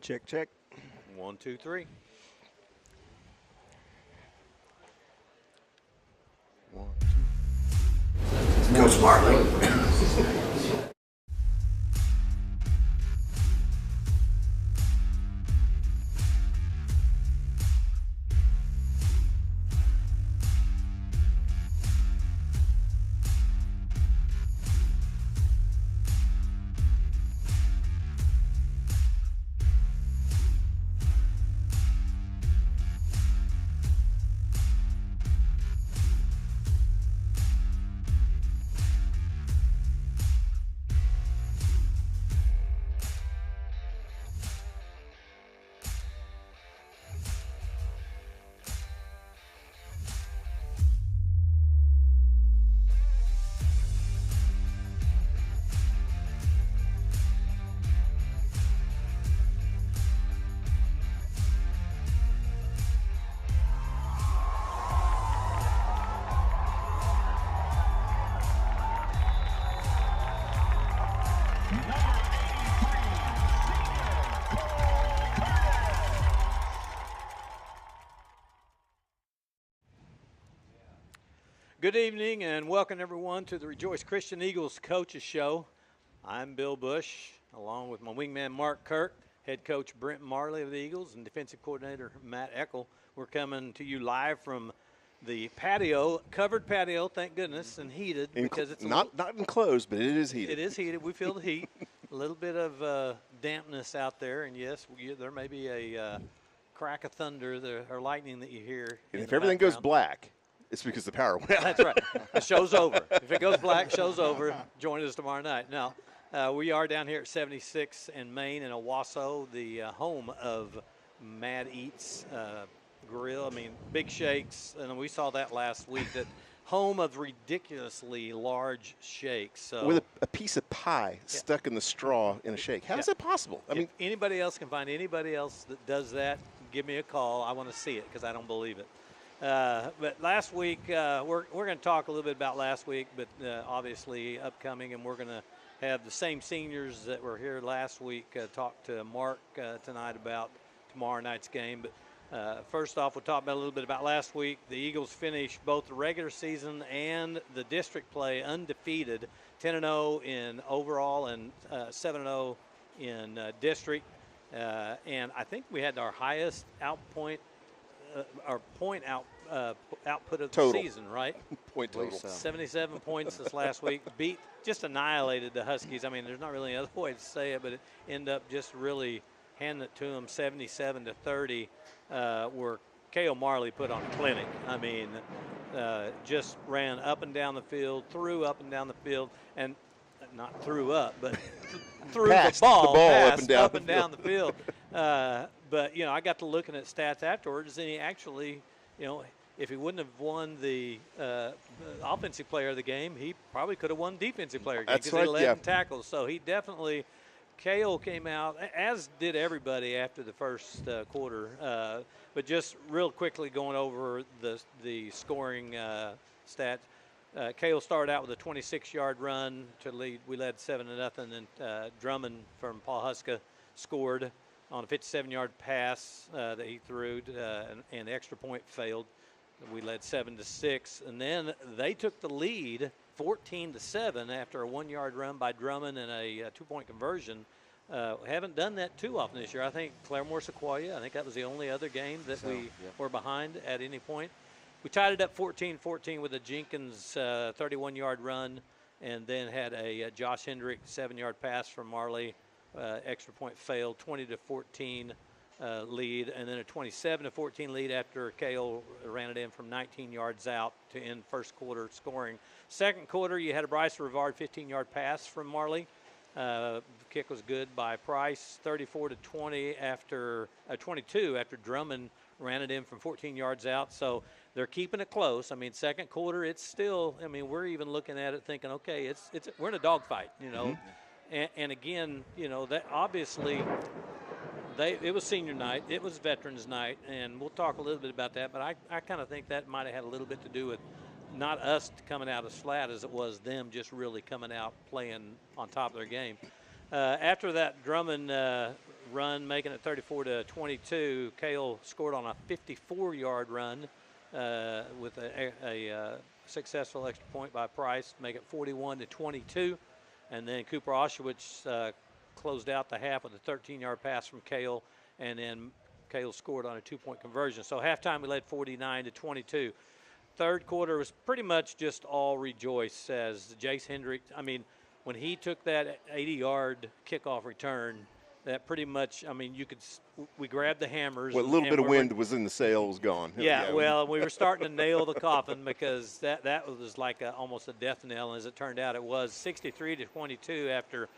Check, check. 1, 2, 3. One, Go smartly. Good evening and welcome everyone to the Rejoice Christian Eagles Coaches Show. I'm Bill Bush, along with my wingman Mark Kirk, head coach Brent Marley of the Eagles, and defensive coordinator Matt Eckel. We're coming to you live from the patio, covered patio, thank goodness, and heated because it's not enclosed, but it is heated. It is heated. We feel the heat. A little bit of dampness out there, and yes, there may be a crack of thunder or lightning that you hear. And if everything goes black, it's because the power went out. That's right. The show's over. If it goes black, show's over. Join us tomorrow night. Now, we are down here at 76 in Maine in Owasso, the home of Mad Eats Grill. I mean, Big Shakes, and we saw that last week, that home of ridiculously large shakes. So with a piece of pie stuck in the straw in a shake. How is that possible? I mean, anybody else can find anybody else that does that, give me a call. I want to see it because I don't believe it. But last week, we're going to talk a little bit about last week, but obviously upcoming, and we're going to have the same seniors that were here last week talk to Mark tonight about tomorrow night's game. But first off, we'll talk about a little bit about last week. The Eagles finished both the regular season and the district play undefeated, 10-0 in overall and 7-0 in district. And I think we had our highest output of total. the season, right? Point total. 77 points this last week. Just annihilated the Huskies. I mean, there's not really another way to say it, but it ended up just really handing it to them 77-30, where K.O. Marley put on a clinic. I mean, just ran up and down the field, threw up and down the field, and not threw up, but threw the ball up and down the field. But, you know, I got to looking at stats afterwards, and he actually, you know, if he wouldn't have won the offensive player of the game, he probably could have won defensive player of the game because he led in tackles. So he definitely, K.O. came out, as did everybody after the first quarter. But just real quickly going over the scoring stats. K.O. started out with a 26-yard run to lead. We led 7-0, and Drummond from Paul Huska scored on a 57-yard pass that he threw, and the extra point failed. We led 7-6, and then they took the lead 14-7 after a 1-yard run by Drummond and a 2-point conversion. Haven't done that too often this year. I think Claremore Sequoia, I think that was the only other game that we were behind at any point. We tied it up 14-14 with a Jenkins 31-yard run, and then had a Josh Hendrick 7-yard pass from Marley. Extra point failed, 20-14 lead, and then a 27-14 lead after K.O. ran it in from 19 yards out to end first quarter scoring. Second quarter, you had a Bryce Rivard 15-yard pass from Marley. Kick was good by Price, 34-20 after 22 after Drummond ran it in from 14 yards out. So they're keeping it close. I mean, second quarter, it's still. I mean, we're even looking at it thinking, okay, we're in a dogfight, you know. Mm-hmm. And again, you know, that obviously it was senior night, it was veterans night, and we'll talk a little bit about that. But I kind of think that might have had a little bit to do with not us coming out as flat as it was them just really coming out playing on top of their game. After that Drummond run, making it 34-22. Cale scored on a 54-yard run with a successful extra point by Price to make it 41-22. And then Cooper Oshowitz closed out the half with a 13-yard pass from Cale, and then Cale scored on a 2-point conversion. So halftime we led 49-22. Third quarter was pretty much just all rejoice as Jace Hendrick, I mean, when he took that 80-yard kickoff return, that pretty much, I mean, we grabbed the hammers. Well, a little bit of wind was in the sails gone. Yeah, well, we were starting to nail the coffin because that was like almost a death knell. And as it turned out, it was 63-22 after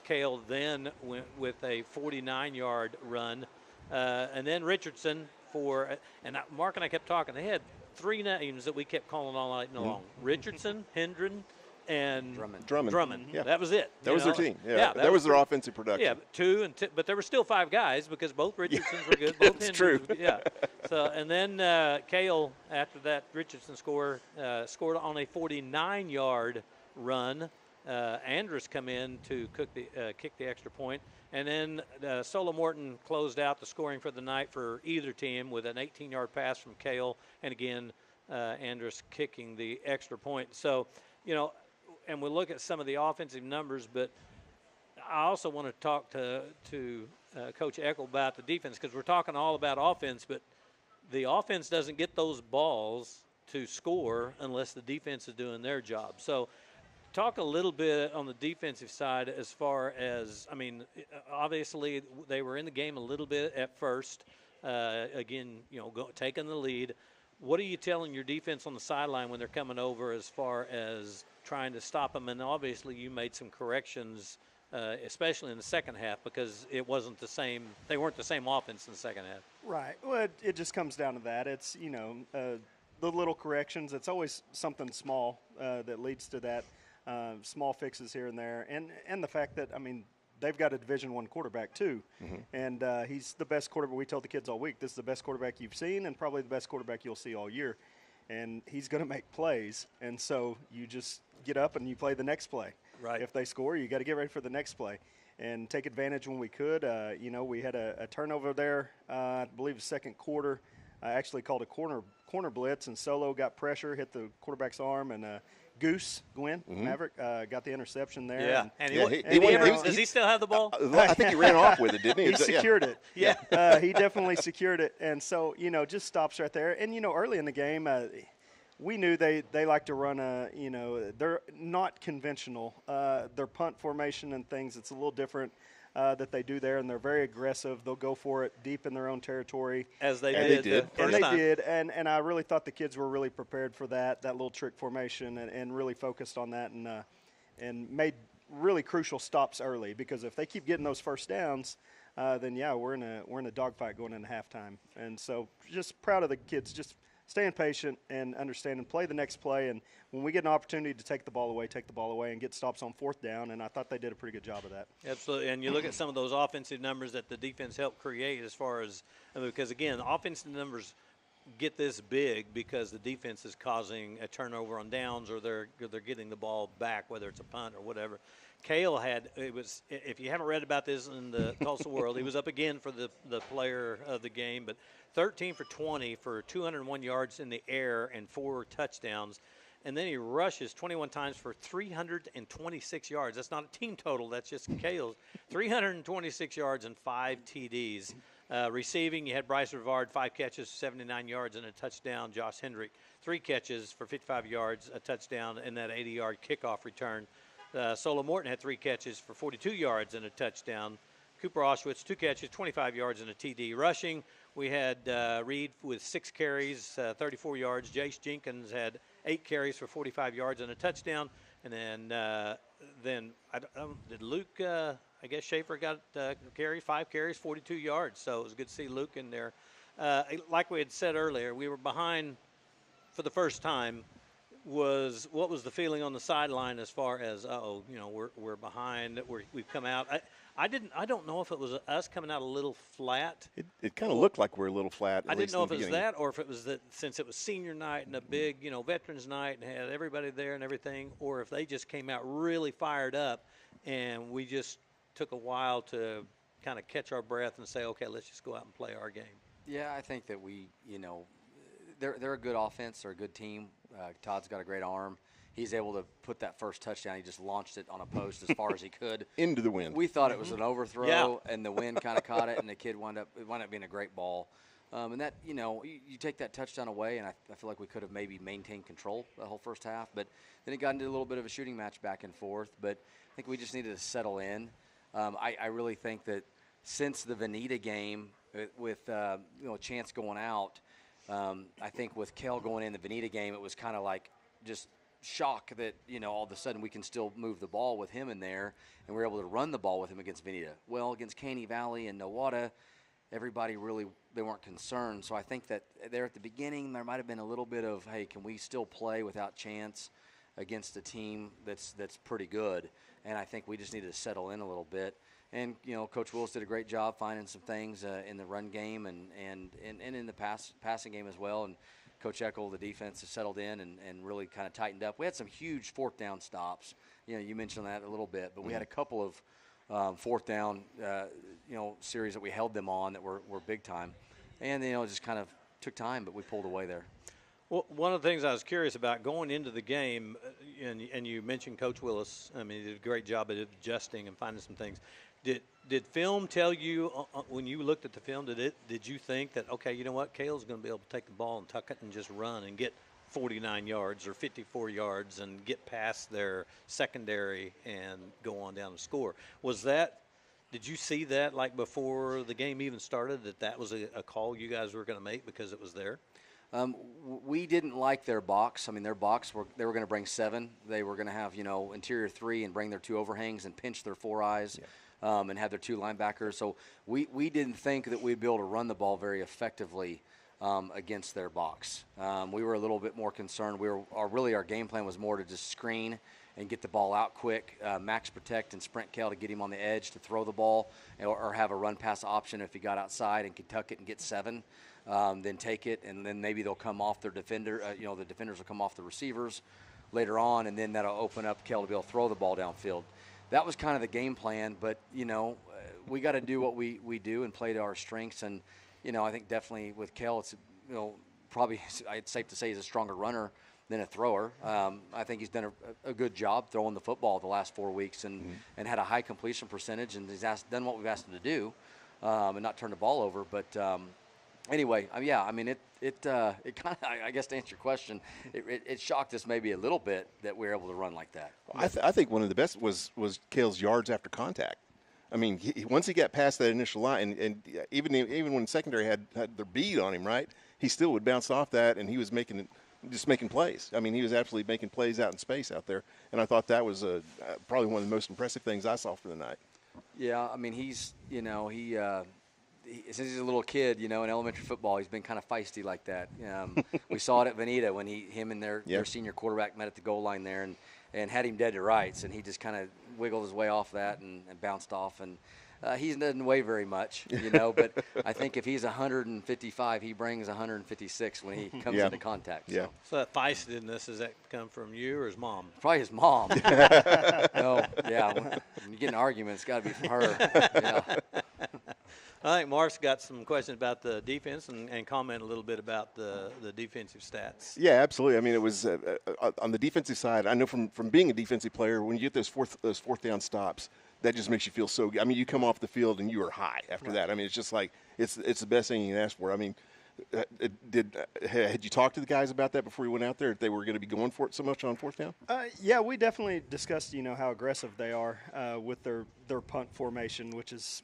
Cale then went with a 49-yard run. And then Richardson Mark and I kept talking. They had 3 names that we kept calling all night long. Richardson, Hendren, and Drummond. Yeah. That was it. That was their team. Yeah, that was their offensive production. Yeah, but there were still 5 guys because both Richardsons were good. Both That's true. Yeah. So and then Cale, after that Richardson scored on a 49-yard run. Andrus come in to kick the extra point, and then Solo Morton closed out the scoring for the night for either team with an 18-yard pass from Cale, and again Andrus kicking the extra point. So, and we'll look at some of the offensive numbers, but I also want to talk to Coach Eckel about the defense because we're talking all about offense, but the offense doesn't get those balls to score unless the defense is doing their job. So talk a little bit on the defensive side as far as, I mean, obviously they were in the game a little bit at first, again, taking the lead. What are you telling your defense on the sideline when they're coming over as far as trying to stop them? And obviously you made some corrections, especially in the second half, because it wasn't the same. They weren't the same offense in the second half. Right. Well, it just comes down to that. It's, the little corrections. It's always something small that leads to that, small fixes here and there. And the fact that, I mean, they've got a Division I quarterback too, and he's the best quarterback. We told the kids all week, this is the best quarterback you've seen and probably the best quarterback you'll see all year. And he's going to make plays, and so you just get up and you play the next play. Right. If they score, you got to get ready for the next play and take advantage when we could. We had a turnover there, I believe the second quarter. I actually called a corner blitz, and Solo got pressure, hit the quarterback's arm, and Gwynn Maverick got the interception there. Yeah, and does he still have the ball? I think he ran off with it, didn't he? He secured it. Yeah. He definitely secured it. And so, just stops right there. And, early in the game, we knew they like to run they're not conventional. Their punt formation and things, it's a little different that they do there, and they're very aggressive. They'll go for it deep in their own territory. As they did. And they did. And I really thought the kids were really prepared for that little trick formation and really focused on that and made really crucial stops early, because if they keep getting those first downs, then, we're in a dogfight going into halftime. And so just proud of the kids, just staying patient and understanding, play the next play, and when we get an opportunity to take the ball away and get stops on fourth down, and I thought they did a pretty good job of that. Absolutely, and you look at some of those offensive numbers that the defense helped create as far as – because, again, offensive numbers get this big because the defense is causing a turnover on downs or they're getting the ball back, whether it's a punt or whatever. Cale if you haven't read about this in the Tulsa World, he was up again for the player of the game, but 13 for 20 for 201 yards in the air and 4 touchdowns. And then he rushes 21 times for 326 yards. That's not a team total. That's just Cale's. 326 yards and 5 TDs. Receiving, you had Bryce Rivard, 5 catches, 79 yards and a touchdown. Josh Hendrick, 3 catches for 55 yards, a touchdown, and that 80-yard kickoff return. Solo Morton had 3 catches for 42 yards and a touchdown. Cooper Oshowitz, 2 catches, 25 yards and a TD. Rushing, we had Reed with 6 carries, 34 yards. Jace Jenkins had 8 carries for 45 yards and a touchdown. And then did Luke, I guess Schaefer got 5 carries, 42 yards. So it was good to see Luke in there. Like we had said earlier, we were behind for the first time. What was the feeling on the sideline as far as we're behind, we've come out. I don't know if it was us coming out a little flat. It kind of looked like we're a little flat. I didn't know if it was that or if it was that since it was senior night and a big veterans night and had everybody there and everything, or if they just came out really fired up and we just took a while to kind of catch our breath and say, okay, let's just go out and play our game? Yeah, I think that they're a good offense. They're a good team. Todd's got a great arm. He's able to put that first touchdown. He just launched it on a post as far as he could. Into the wind. We thought it was an overthrow, Yeah. and the wind kind of caught it, and the kid wound up being a great ball. And that, you take that touchdown away, and I feel like we could have maybe maintained control the whole first half. But then it got into a little bit of a shooting match back and forth. But I think we just needed to settle in. I really think that since the Veneta game with Chance going out, I think with Kel going in the Veneta game, it was kind of like just shock that all of a sudden we can still move the ball with him in there, and we're able to run the ball with him against Veneta. Well, against Caney Valley and Nowata, everybody really, they weren't concerned. So I think that there at the beginning there might have been a little bit of, hey, can we still play without Chance against a team that's pretty good? And I think we just needed to settle in a little bit. And Coach Willis did a great job finding some things in the run game and in the passing game as well. And Coach Eckel, the defense, has settled in and really kind of tightened up. We had some huge fourth down stops. You mentioned that a little bit, but we had a couple of fourth down, series that we held them on that were big time. And, it just kind of took time, but we pulled away there. Well, one of the things I was curious about going into the game, and you mentioned Coach Willis. I mean, he did a great job at adjusting and finding some things. Did film tell you when you looked at the film? Did you think that, okay, you know what, Cale's going to be able to take the ball and tuck it and just run and get 49 yards or 54 yards and get past their secondary and go on down and score? Did you see that like before the game even started, that was a call you guys were going to make because it was there? We didn't like their box. I mean, their box, they were going to bring 7. They were going to have, interior 3 and bring their 2 overhangs and pinch their 4 eyes. Yeah. And have their 2 linebackers. So we didn't think that we'd be able to run the ball very effectively against their box. We were a little bit more concerned. Our game plan was more to just screen and get the ball out quick, max protect and sprint Kel to get him on the edge to throw the ball, or have a run pass option if he got outside and could tuck it and get 7, then take it, and then maybe they'll come off their defender. The defenders will come off the receivers later on, and then that'll open up Kel to be able to throw the ball downfield. That was kind of the game plan, but, we got to do what we do and play to our strengths. And, I think definitely with Kel, it's, probably it's safe to say he's a stronger runner than a thrower. I think he's done a good job throwing the football the last 4 weeks and had a high completion percentage, and he's done what we've asked him to do and not turn the ball over. But anyway, it kind of, I guess to answer your question, it shocked us maybe a little bit that we were able to run like that. I think one of the best was Cale's yards after contact. I mean, once he got past that initial line, and even when secondary had their bead on him, right, he still would bounce off that, and he was making plays. I mean, he was absolutely making plays out in space out there, and I thought that was probably one of the most impressive things I saw for the night. Yeah, I mean, he's since he's a little kid, in elementary football, he's been kind of feisty like that. We saw it at Veneta when him and their senior quarterback met at the goal line there and had him dead to rights, and he just kind of wiggled his way off that and bounced off. And he doesn't weigh very much, but I think if he's 155, he brings 156 when he comes into contact. Yeah. So that feistiness, does that come from you or his mom? Probably his mom. No, yeah. When you get in arguments, it's got to be from her. Yeah. I think Mark's got some questions about the defense and comment a little bit about the defensive stats. Yeah, absolutely. I mean, it was on the defensive side. I know from being a defensive player, when you get those fourth down stops, that just makes you feel so good. I mean, you come off the field and you are high after that. I mean, it's just like it's the best thing you can ask for. I mean, had you talked to the guys about that before you went out there? If they were going to be going for it so much on fourth down? Yeah, we definitely discussed how aggressive they are with their punt formation, which is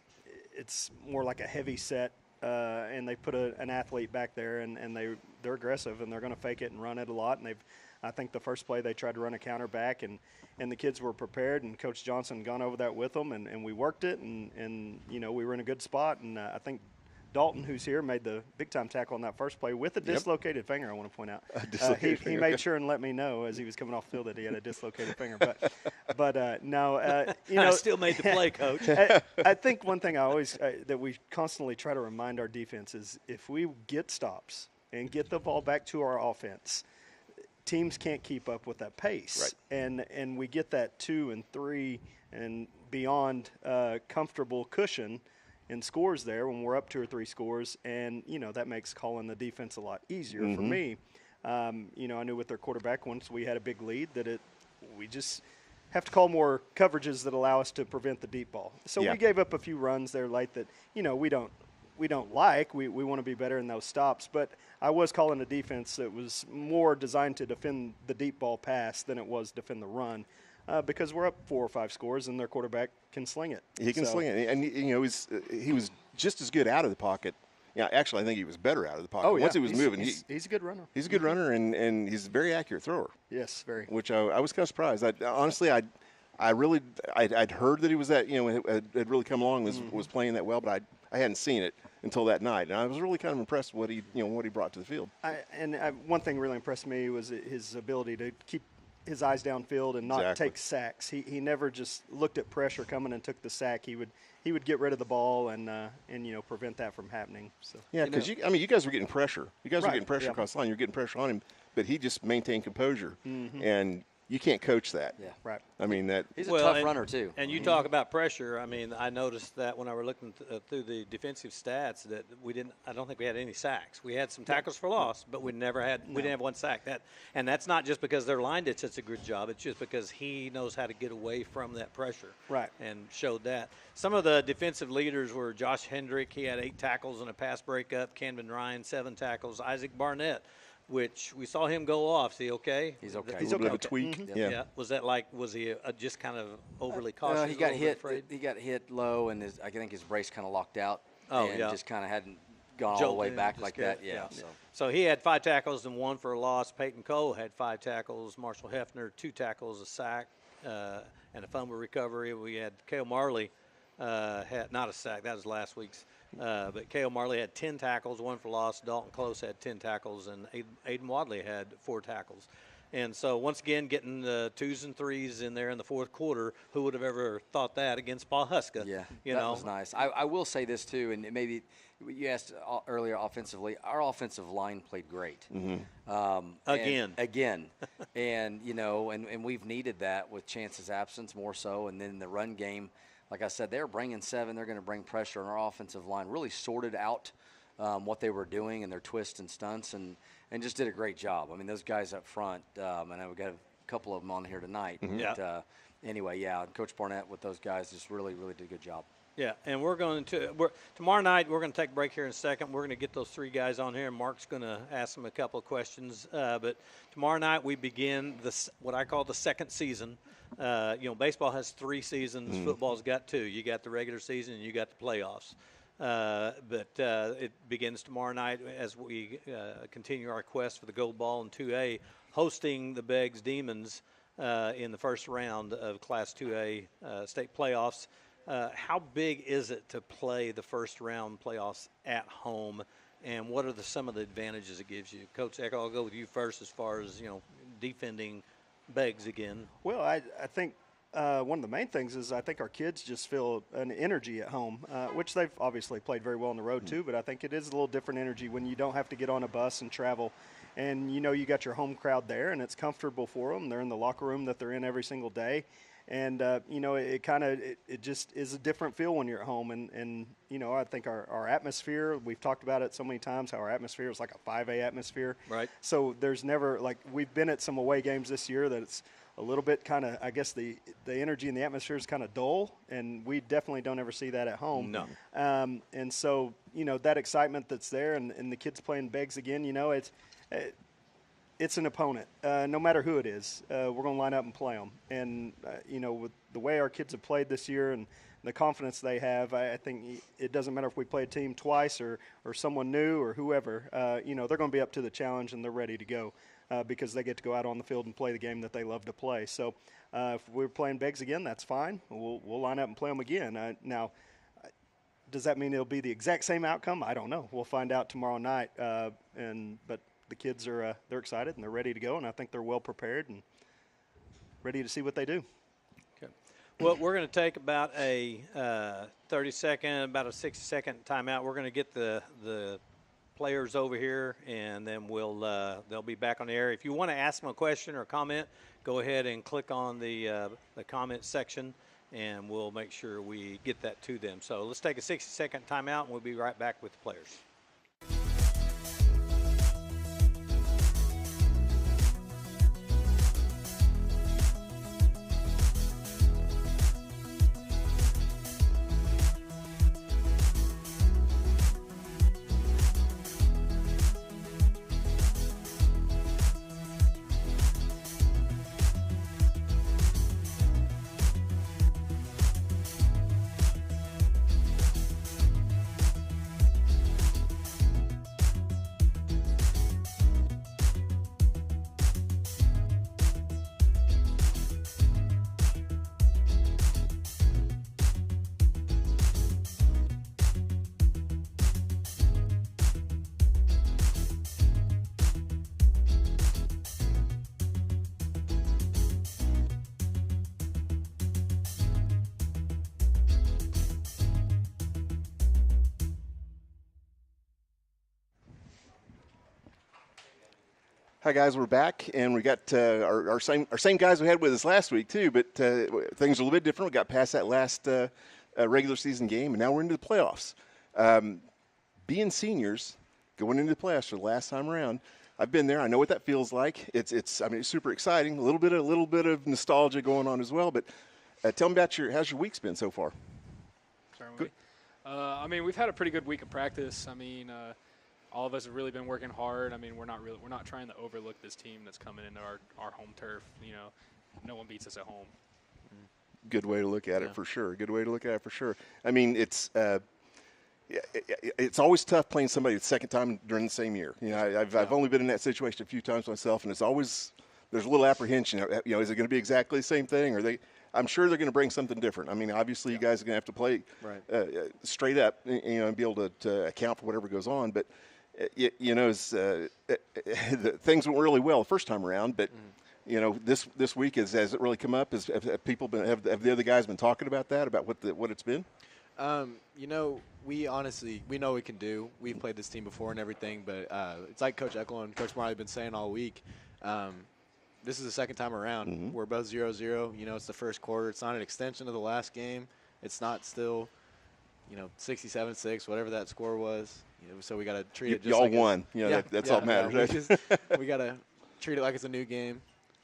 it's more like a heavy set, and they put an athlete back there, and they're aggressive, and they're going to fake it and run it a lot. And I think the first play they tried to run a counter back, and the kids were prepared, and Coach Johnson gone over that with them, and we worked it, and we were in a good spot. And I think Dalton, who's here, made the big-time tackle on that first play with a dislocated finger, I want to point out. He made sure and let me know as he was coming off the field that he had a dislocated finger. But no, I still made the play, Coach. I think one thing that we constantly try to remind our defense is if we get stops and get the ball back to our offense, teams can't keep up with that pace. Right. And we get that 2 and 3 and beyond comfortable cushion, in scores there when we're up 2 or 3 scores, and that makes calling the defense a lot easier for me. I knew with their quarterback, once we had a big lead, that we just have to call more coverages that allow us to prevent the deep ball. So Yeah. we gave up a few runs there late that we don't like. We want to be better in those stops, but I was calling a defense that was more designed to defend the deep ball pass than it was defend the run, because we're up 4 or 5 scores and their quarterback can sling it. He can sling it, and he was just as good out of the pocket. Yeah, actually, I think he was better out of the pocket. Oh, yeah. Once he was moving, he's a good runner. he's a good runner, and he's a very accurate thrower. Yes, very. Which I was kind of surprised. Honestly, I'd heard that he was that had really come along, was playing that well, but I hadn't seen it until that night, and I was really kind of impressed with what he brought to the field. One thing really impressed me was his ability to keep his eyes downfield and not Exactly. take sacks. He never just looked at pressure coming and took the sack. He would get rid of the ball and prevent that from happening. So Yeah, because you guys were getting pressure. You guys were Right, getting pressure yeah. across the line. You were getting pressure on him, but he just maintained composure, and you can't coach that. Yeah. right. I mean that. He's a tough and, runner too. And you talk about pressure. I mean, I noticed that when I were looking through the defensive stats that I don't think we had any sacks. We had some tackles for loss, but we didn't have one sack. And that's not just because their line did such a good job. It's just because he knows how to get away from that pressure. Right. And showed that. Some of the defensive leaders were Josh Hendrick. He had 8 tackles and a pass breakup. Camden Ryan, 7 tackles. Isaac Barnett, which we saw him go off. Is he okay? He's okay. A little bit of a tweak. Yeah. Was that was he just kind of overly cautious? he got a little bit hit. afraid? He got hit low, and I think his brace kind of locked out. Oh, and yeah. just kind of hadn't gone all the Jolted way in, back just like get- that. Yeah. So he had 5 tackles and 1 for a loss. Peyton Cole had 5 tackles. Marshall Hefner, 2 tackles, a sack, and a fumble recovery. We had Cale Marley had not a sack. That was last week's. But Cale Marley had 10 tackles, 1 for loss. Dalton Close had 10 tackles, and Aiden Wadley had 4 tackles. And so once again, getting the 2s and 3s in there in the fourth quarter. Who would have ever thought that against Paul Huska? Yeah, you that know, was nice. I will say this too, and maybe you asked earlier offensively. Our offensive line played great. Again. And and we've needed that with Chance's absence more so, and then the run game. Like I said, they're bringing 7. They're going to bring pressure on our offensive line. Really sorted out what they were doing and their twists and stunts, and just did a great job. I mean, those guys up front, and we've got a couple of them on here tonight. Yeah. But, anyway, yeah, Coach Barnett with those guys just really, really did a good job. Yeah, and tomorrow night, we're going to take a break here in a second. We're going to get those 3 guys on here, and Mark's going to ask them a couple of questions. But tomorrow night, we begin what I call the second season. Baseball has 3 seasons. Football's got 2. You got the regular season, and you got the playoffs. But it begins tomorrow night as we continue our quest for the gold ball in 2A, hosting the Beggs Demons in the first round of Class 2A state playoffs. How big is it to play the first round playoffs at home, and what are some of the advantages it gives you? Coach Eckel, I'll go with you first as far as defending Beggs again. Well, I think one of the main things is I think our kids just feel an energy at home, which they've obviously played very well on the road too, but I think it is a little different energy when you don't have to get on a bus and travel, and you got your home crowd there, and it's comfortable for them. They're in the locker room that they're in every single day. And, it just is a different feel when you're at home. And I think our atmosphere, we've talked about it so many times, how our atmosphere is like a 5A atmosphere. Right. So there's never, we've been at some away games this year that it's a little bit kind of, I guess the energy in the atmosphere is kind of dull, and we definitely don't ever see that at home. No. And so, that excitement that's there and the kids playing Beggs again, it's an opponent, no matter who it is. We're going to line up and play them. And, with the way our kids have played this year and the confidence they have, I think it doesn't matter if we play a team twice or someone new or whoever. They're going to be up to the challenge and they're ready to go because they get to go out on the field and play the game that they love to play. So if we're playing Beggs again, that's fine. We'll line up and play them again. Now, does that mean it'll be the exact same outcome? I don't know. We'll find out tomorrow night. But the kids are they're excited and they're ready to go, and I think they're well prepared and ready to see what they do. Okay. Well, we're going to take about a 30-second, about a 60-second timeout. We're going to get the players over here, and then they'll be back on the air. If you want to ask them a question or comment, go ahead and click on the comment section, and we'll make sure we get that to them. So let's take a 60-second timeout, and we'll be right back with the players. Hi guys, we're back, and we got our same guys we had with us last week too. But things are a little bit different. We got past that last regular season game, and now we're into the playoffs. Being seniors, going into the playoffs for the last time around, I've been there. I know what that feels like. It's super exciting. A little bit of nostalgia going on as well. But tell me about how's your week's been so far? Good. We've had a pretty good week of practice. All of us have really been working hard. We're not trying to overlook this team that's coming into our home turf. No one beats us at home. Good way to look at it for sure. It's always tough playing somebody the second time during the same year. I've only been in that situation a few times myself, and it's always there's a little apprehension. Is it going to be exactly the same thing, or I'm sure they're going to bring something different. Obviously you guys are going to have to play straight up, and be able to account for whatever goes on, but. Things went really well the first time around, but this week has it really come up? Have the other guys been talking about that, about what it's been? We know we can do. We've played this team before and everything, but it's like Coach Eckel and Coach Marley have been saying all week. This is the second time around. Mm-hmm. We're both 0-0. It's the first quarter. It's not an extension of the last game. It's not still, 67-6, whatever that score was. So we got to treat it just y'all like won. That's all that matters. We got to treat it like it's a new game.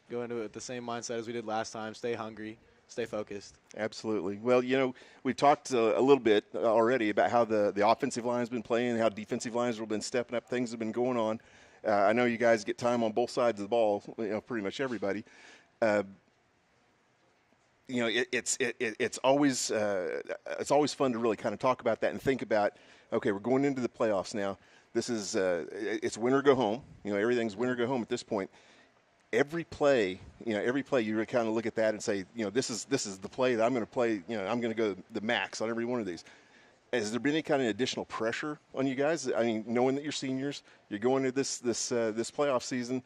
Go into it with the same mindset as we did last time. Stay hungry. Stay focused. Absolutely. Well, we talked a little bit already about how the offensive line has been playing, how defensive lines have been stepping up. Things have been going on. I know you guys get time on both sides of the ball. Pretty much everybody. It's always fun to really kind of talk about that and think about. Okay, we're going into the playoffs now. This is it's win or go home. Everything's win or go home at this point. Every play you really kind of look at that and say, this is the play that I'm going to play. I'm going to go the max on every one of these. Has there been any kind of additional pressure on you guys? Knowing that you're seniors, you're going to this playoff season.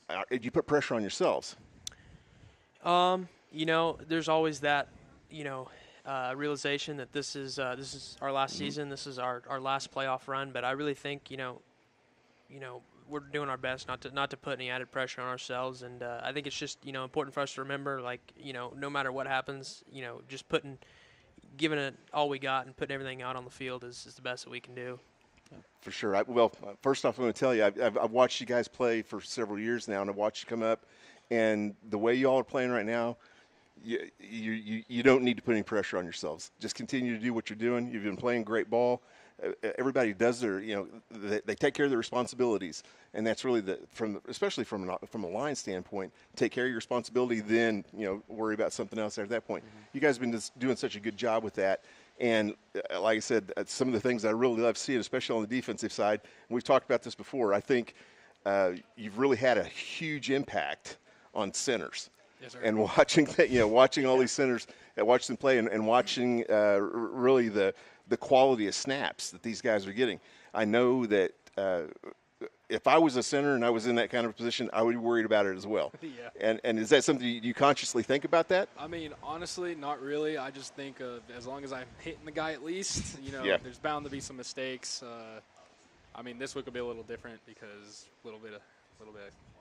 Do you put pressure on yourselves? There's always that, realization that this is our last season. This is our last playoff run. But I really think, we're doing our best not to put any added pressure on ourselves. And I think it's just, important for us to remember, no matter what happens, just giving it all we got and putting everything out on the field is the best that we can do. For sure. First off, I'm going to tell you, I've watched you guys play for several years now, and I've watched you come up. And the way you all are playing right now, you don't need to put any pressure on yourselves. Just continue to do what you're doing. You've been playing great ball. Everybody does they take care of their responsibilities, and that's really especially from a line standpoint. Take care of your responsibility, then worry about something else at that point. Mm-hmm. You guys have been just doing such a good job with that. And like I said, some of the things I really love seeing, especially on the defensive side, and we've talked about this before. I think you've really had a huge impact on centers. Yes, sir. And watching all these centers, watching them play, and watching really the quality of snaps that these guys are getting. I know that if I was a center and I was in that kind of position, I would be worried about it as well. Yeah. And is that something you consciously think about that? Honestly, not really. I just think as long as I'm hitting the guy at least, there's bound to be some mistakes. This week will be a little different because a little bit of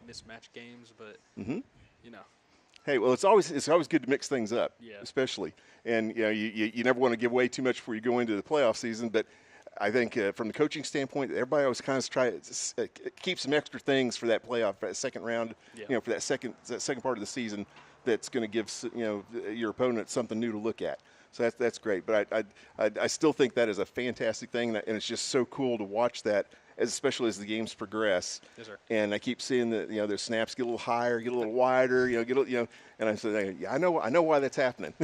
mismatched games, but Hey, well, it's always good to mix things up, Yeah. especially, and you never want to give away too much before you go into the playoff season. But I think from the coaching standpoint, everybody always kind of try to keep some extra things for that playoff, for that second round, Yeah. for that second part of the season that's going to give your opponent something new to look at. So that's great. But I still think that is a fantastic thing, and it's just so cool to watch that, especially as the games progress. Yes, sir. And I keep seeing that their snaps get a little higher, get a little wider, and I said, I know why that's happening.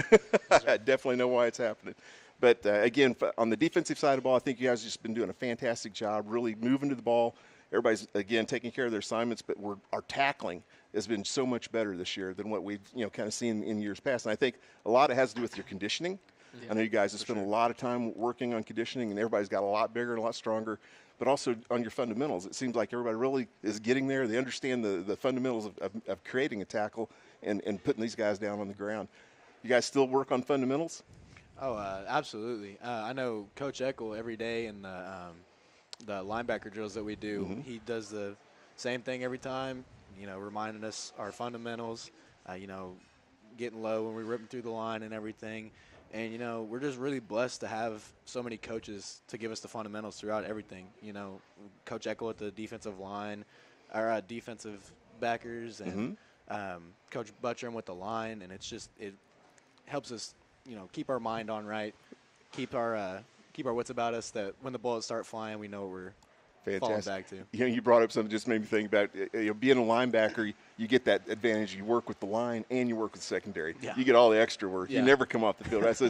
I definitely know why it's happening. But again, on the defensive side of the ball, I think you guys have just been doing a fantastic job, really moving to the ball. Everybody's again taking care of their assignments, but our tackling has been so much better this year than what we've kind of seen in years past. And I think a lot of it has to do with your conditioning. I know you guys have spent a lot of time working on conditioning, and everybody's got a lot bigger and a lot stronger. But also on your fundamentals, it seems like everybody really is getting there. They understand the fundamentals of creating a tackle and putting these guys down on the ground. You guys still work on fundamentals? Oh, absolutely. I know Coach Eckel every day in the linebacker drills that we do, he does the same thing every time, reminding us our fundamentals, getting low when we rip them through the line and everything. And, we're just really blessed to have so many coaches to give us the fundamentals throughout everything. Coach Eckel at the defensive line, our defensive backers, and Coach Buttram with the line. And it helps us, keep our mind on right, keep our wits about us, that when the bullets start flying, we know what we're falling back to. You brought up something that just made me think about being a linebacker. You get that advantage. You work with the line and you work with secondary. Yeah. You get all the extra work. Yeah. You never come off the field. Right? So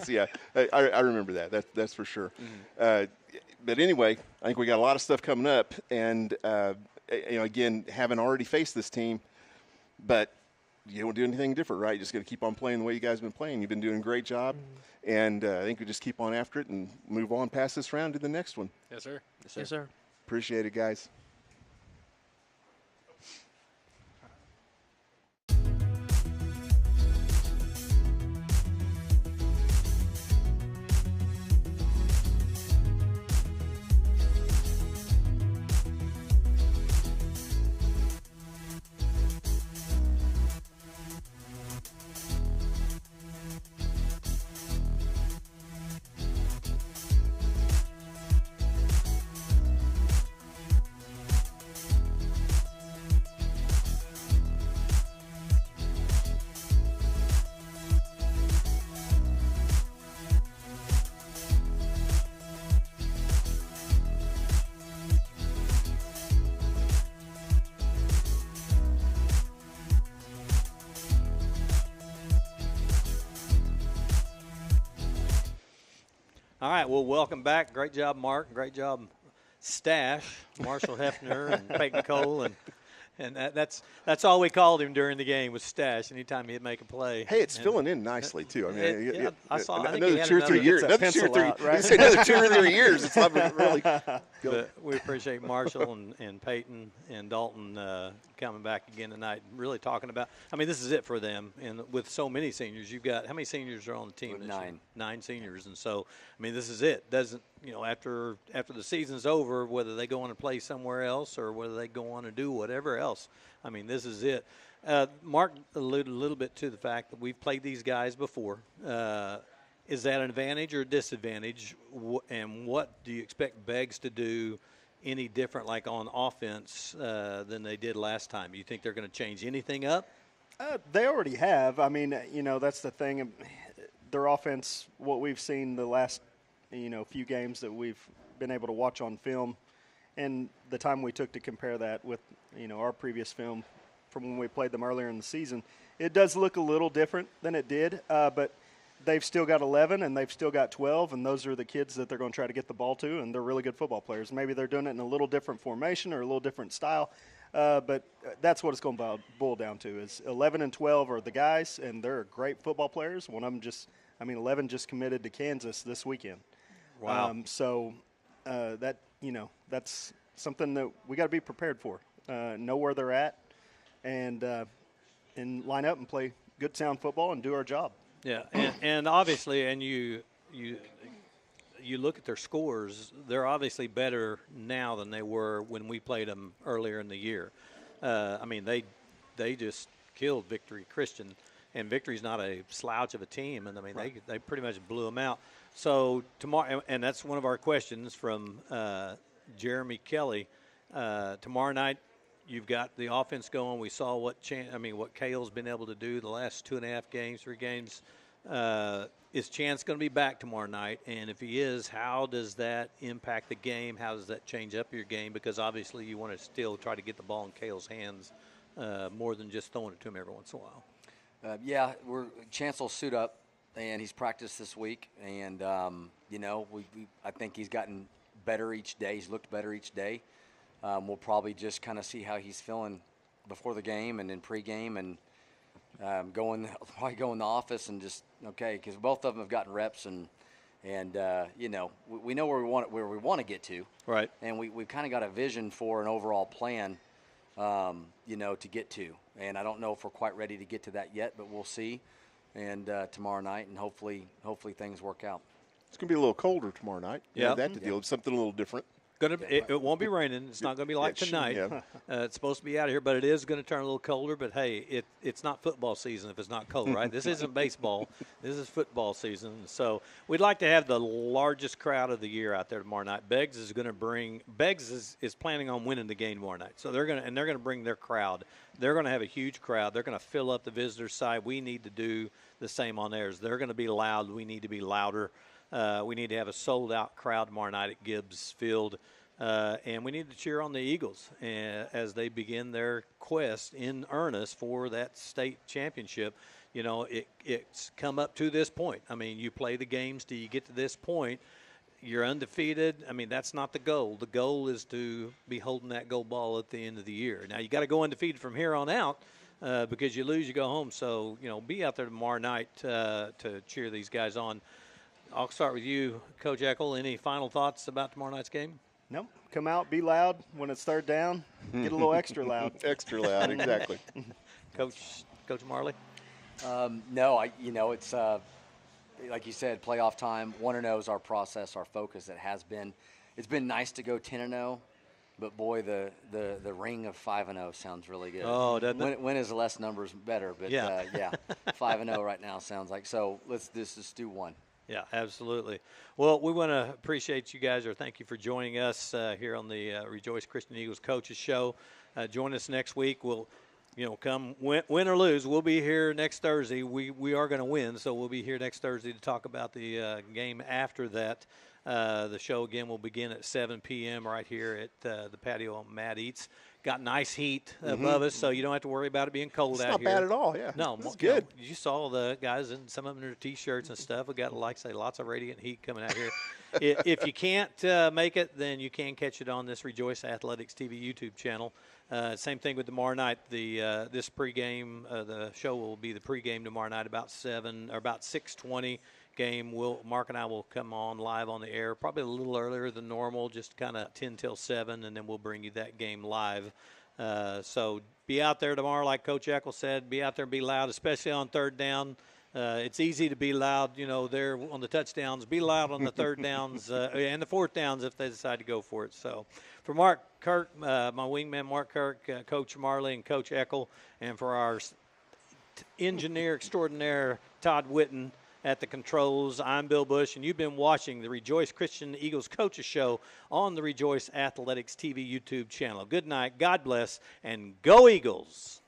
I remember that. That's for sure. But anyway, I think we got a lot of stuff coming up, and again, haven't already faced this team, but you don't do anything different, right? You just got to keep on playing the way you guys have been playing. You've been doing a great job, and I think we just keep on after it and move on past this round to the next one. Yes, sir. Yes, sir. Appreciate it, guys. All right, well, welcome back. Great job, Mark. Great job, Stash, Marshall Hefner, and Peyton Cole, and that's all we called him during the game was Stash. Anytime he'd make a play. Hey, it's filling in nicely too. I mean, I saw. I think another he had 2 or 3 years. Gets that Another 2 or 3. pencil out, right? Another 2 or 3 years. It's not really. But we appreciate Marshall and Peyton and Dalton coming back again tonight, really talking about. I mean, this is it for them, and with so many seniors, you've got how many seniors are on the team? With this year? 9. 9 seniors, and so I mean, this is it. Doesn't after the season's over, whether they go on and play somewhere else or whether they go on and do whatever else. I mean, this is it. Mark alluded a little bit to the fact that we've played these guys before. Is that an advantage or a disadvantage? And what do you expect Beggs to do any different, like on offense, than they did last time? Do you think they're going to change anything up? They already have. I mean, that's the thing. Their offense, what we've seen the last, few games that we've been able to watch on film, and the time we took to compare that with, our previous film from when we played them earlier in the season, it does look a little different than it did. But they've still got 11 and they've still got 12, and those are the kids that they're going to try to get the ball to, and they're really good football players. Maybe they're doing it in a little different formation or a little different style, but that's what it's going to boil down to is 11 and 12 are the guys, and they're great football players. One of them 11 just committed to Kansas this weekend. Wow. So that's something that we got to be prepared for, know where they're at, and line up and play good, sound football and do our job. Yeah, and obviously, and you look at their scores, they're obviously better now than they were when we played them earlier in the year. I mean, they just killed Victory Christian, and Victory's not a slouch of a team, and I mean they pretty much blew them out. So tomorrow, and that's one of our questions from Jeremy Kelly. Tomorrow night, you've got the offense going. We saw what Cale's been able to do the last 2.5 games, 3 games. Is Chance going to be back tomorrow night? And if he is, how does that impact the game? How does that change up your game? Because obviously you want to still try to get the ball in Cale's hands more than just throwing it to him every once in a while. Chance will suit up, and he's practiced this week. And, I think he's gotten better each day. He's looked better each day. We'll probably just kind of see how he's feeling before the game and in pregame, and go in the office and just because both of them have gotten reps and we know where we want to get to, right? And we've kind of got a vision for an overall plan, to get to. And I don't know if we're quite ready to get to that yet, but we'll see. And tomorrow night, and hopefully things work out. It's going to be a little colder tomorrow night. Yeah, that to deal with something a little different. It won't be raining. It's not going to be like tonight. It's supposed to be out of here, but it is going to turn a little colder. But, hey, it's not football season if it's not cold, right? This isn't baseball. This is football season. So we'd like to have the largest crowd of the year out there tomorrow night. Beggs is planning on winning the game tomorrow night. So they're going to bring their crowd. They're going to have a huge crowd. They're going to fill up the visitor side. We need to do the same on theirs. They're going to be loud. We need to be louder. We need to have a sold-out crowd tomorrow night at Gibbs Field, and we need to cheer on the Eagles as they begin their quest in earnest for that state championship. It's come up to this point. I mean, you play the games till you get to this point. You're undefeated. I mean, that's not the goal. The goal is to be holding that gold ball at the end of the year. Now, you got to go undefeated from here on out because you lose, you go home. So, be out there tomorrow night to cheer these guys on. I'll start with you, Coach Eckel. Any final thoughts about tomorrow night's game? No. Come out, be loud. When it's third down, get a little extra loud. Extra loud, exactly. Coach Marley? No, it's like you said, playoff time. 1-0 is our process, our focus. It's been nice to go 10-0, but boy, the ring of 5-0 sounds really good. Oh, doesn't it? When is less numbers better? But 5-0 right now sounds like. So let's just do one. Yeah, absolutely. Well, we want to appreciate you guys, or thank you for joining us here on the Rejoice Christian Eagles Coaches Show. Join us next week. We'll, come win or lose, we'll be here next Thursday. We are going to win, so we'll be here next Thursday to talk about the game after that. The show, again, will begin at 7 p.m. right here at the patio on Matt Eats. Got nice heat above us, so you don't have to worry about it being cold out here. It's not bad at all, yeah. No, it's good. You saw the guys, and some of them in their T-shirts and stuff. We got, lots of radiant heat coming out here. If you can't make it, then you can catch it on this Rejoice Athletics TV YouTube channel. Same thing with tomorrow night. This pregame, the show will be the pregame tomorrow night about 6:20. Game. Mark and I will come on live on the air probably a little earlier than normal, just kind of 10 till 7, and then we'll bring you that game live. So be out there tomorrow, like Coach Eckel said. Be out there and be loud, especially on third down. It's easy to be loud, there on the touchdowns. Be loud on the third downs and the fourth downs if they decide to go for it. So for Mark Kirk, my wingman Mark Kirk, Coach Marley, and Coach Eckel, and for our engineer extraordinaire Todd Witten at the controls, I'm Bill Bush, and you've been watching the Rejoice Christian Eagles Coaches Show on the Rejoice Athletics TV YouTube channel. Good night, God bless, and go Eagles!